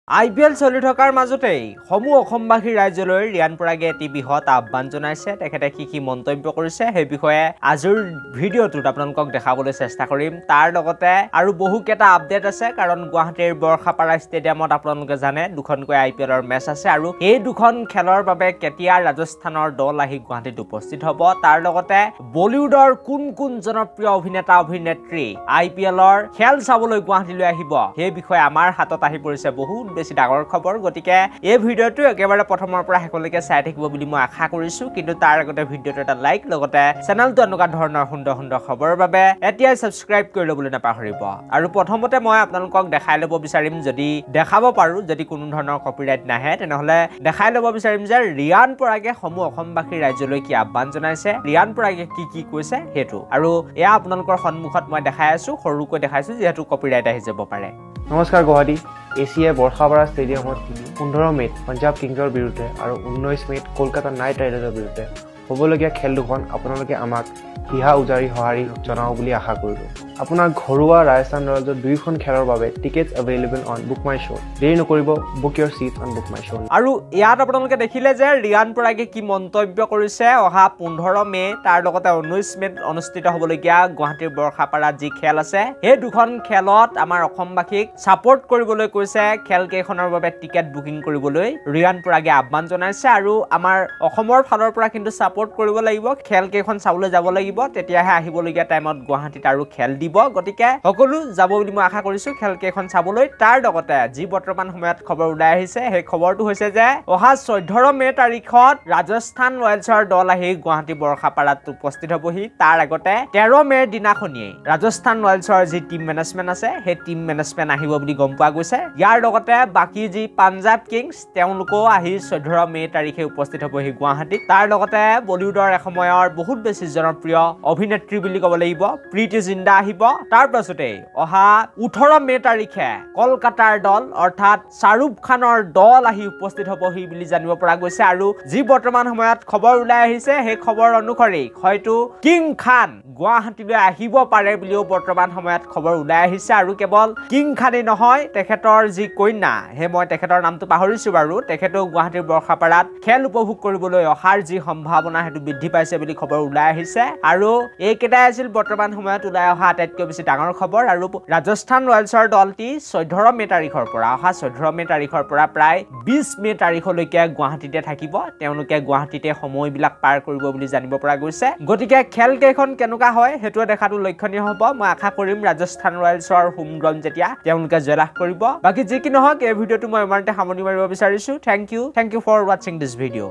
IPL চলি থকাৰ মাজতেই সমূহ অসমবাসী ৰাজ্যলৈ ৰিয়ান পৰাগে এটি বৃহৎ আহ্বান জনাইছে তেখেতে কি মন্তব্য কৰিছে সেই বিষয়ে আজিৰ ভিডিঅ'টোত আপোনালোকক দেখাবলৈ চেষ্টা কৰিম তাৰ লগতে আৰু বহুকেইটা আপডেট আছে কাৰণ গুৱাহাটীৰ বৰখাপাৰা ষ্টেডিয়ামত আপোনালোকে জানে দুখনকৈ IPLৰ মেচ আছে আৰু এই দুখন খেলৰ বাবে কেতিয়া ৰাজস্থানৰ দল আহি গুৱাহাটীত উপস্থিত হ'ব তাৰ লগতে বলিউডৰ কোন জনপ্ৰিয় অভিনেতা অভিনেত্ৰী IPLৰ খেল চাবলৈ গুৱাহাটীলৈ আহিব সেই বিষয়ে আমাৰ হাতত আহি পৰিছে বহুত বেছি ডাঙৰ খবৰ গতিকে এই ভিডিঅ'টো একেবাৰে প্ৰথমৰ পৰা শেষলৈকে চাই থাকিব বুলি মই আশা কৰিছো কিন্তু তাৰ আগতে ভিডিঅ'টো এটা লাইক লগতে চেনেলটো এনেকুৱা ধৰণৰ সুন্দৰ খবৰৰ বাবে এতিয়াই সাবস্ক্ৰাইব কৰি ল'বলৈ নাপাহৰিব আৰু প্ৰথমতে মই আপোনালোকক দেখাই ল'ব বিচাৰিম যদি দেখাব পাৰো যদি কোনো ধৰণৰ কপিৰাইট নাহে তেনেহলে দেখাই ল'ব বিচাৰিম যে ৰিয়ান পৰাগে সমূহ অসমবাসী ৰাজ্যলৈ কি আহ্বান জনাইছে ৰিয়ান পৰাগে কি কৈছে হেতু আৰু এয়া আপোনালোকৰ সন্মুখত মই দেখাই আছো সৰুকৈ দেখাইছো যেহেতু কপিৰাইট আহি যাব পাৰে নমস্কাৰ গুৱাহাটী এছিয়াই বৰখাপাৰা ষ্টেডিয়ামত 15 মেত পঞ্জাব কিংছৰ বিৰুদ্ধে আৰু 19 মেত কলকাতা নাইট ৰাইডাৰ্ছৰ বিৰুদ্ধে হ'বলগীয়া খেল দুখন আপোনালোকে আমাক হিহা উজাৰি সঁহাৰি জনাও বুলি আশা কৰিলোঁ আপোনাৰ ঘৰুৱা ৰাজস্থান ৰয়েলছৰ দুইখন খেলৰ বাবে tickets available on Book My Show' দেৰি নকৰিব book your seats on Book My Show' আৰু ইয়াত আপোনালোকে দেখিলে যে ৰিয়ান পৰাগে কি মন্তব্য কৰিছে অহা 15 মে তাৰ লগতে 19 মেত অনুষ্ঠিত হ'বলগীয়া গুৱাহাটীৰ বৰখাপাৰাত যি খেল আছে সেই দুখন খেলত আমাৰ অসমবাসীক সাপোৰ্ট কৰিবলৈ কৈছে খেল কেইখনৰ বাবে টিকেট বুকিং কৰিবলৈ ৰিয়ান পৰাগে আহ্বান জনাইছে আৰু আমাৰ অসমৰ ফালৰ পৰা কিন্তু সাপোৰ্ট কৰিব লাগিব খেল কেইখন চাবলৈ যাব লাগিব তেতিয়াহে আহিবলগীয়া টাইমত গুৱাহাটীত আৰু খেল দিব গতিকে সকলো যাব বুলি মই আশা কৰিছো খেল কেইখন চাবলৈ তাৰ লগতে যি বৰ্তমান সময়ত খবৰ ওলাই আহিছে সেই খবৰটো হৈছে যে অহা 14 মে তাৰিখত ৰাজস্থান ৰয়েলছৰ দল আহি গুৱাহাটী বৰখাপাৰাত উপস্থিত হ'বহি তাৰ আগতে 13 মেৰ দিনাখনিয়ে ৰাজস্থান ৰয়েলছৰ যি টিম মেনেজমেন্ট আছে সেই টিম মেনেজমেন্ট আহিব বুলি গম পোৱা গৈছে ইয়াৰ লগতে বাকি যি পাঞ্জাব কিংছ তেওঁলোকো আহি 14 মে তাৰিখে উপস্থিত হ'বহি গুৱাহাটীত তাৰ লগতে বলিউডৰ এসময়ৰ বহুত বেছি জনপ্ৰিয় অভিনেত্ৰী বুলি ক'ব লাগিব প্ৰীতি জিন্দা আহিব তাৰ পাছতে অহা 18 মে তাৰিখে কলকাতাৰ দল অৰ্থাৎ শাহৰুখ খানৰ দল আহি উপস্থিত হ'বহি বুলি জানিব পৰা গৈছে আৰু যি বৰ্তমান সময়ত খবৰ ওলাই আহিছে সেই খবৰ অনুসৰি হয়তো কিং খান গুৱাহাটীলৈ আহিব পাৰে বুলিও বৰ্তমান সময়ত খবৰ ওলাই আহিছে আৰু কেৱল কিং খানেই নহয় তেখেতৰ যি কন্যা হে মই তেখেতৰ নামটো পাহৰিছো বাৰু তেখেতো গুৱাহাটীৰ বৰখাপাৰাত খেল উপভোগ কৰিবলৈ অহাৰ যি সম্ভাৱনা হেতু বৃদ্ধি পাইছে বুলি খবৰ ওলাই আহিছে আৰু এইকেইটাই আছিল বৰ্তমান সময়ত ওলাই অহা আটাইতকৈ বেছি ডাঙৰ খবৰ আৰু ৰাজস্থান ৰয়েলছৰ দলটি 14 মে তাৰিখৰ পৰা অহা 14 মে তাৰিখৰ পৰা প্ৰায় 20 মে তাৰিখলৈকে গুৱাহাটীতে থাকিব তেওঁলোকে গুৱাহাটীতে সময়বিলাক পাৰ কৰিব বুলি জানিব পৰা গৈছে গতিকে খেল কেইখন কেনেকুৱা হয় হেতু দেখাটো লক্ষণীয় হ'ব মই আশা কৰিম ৰাজস্থান ৰয়েলছৰ হোম গ্ৰাউণ্ড যেতিয়া তেওঁলোকে জয়লাভ কৰিব বাকি যি কি নহওক এই ভিডিঅ'টো মই ইমানতে সামৰণি মাৰিব বিচাৰিছো থ্যাংক ইউ ফৰ ওৱাচিং দিস ভিডিঅ'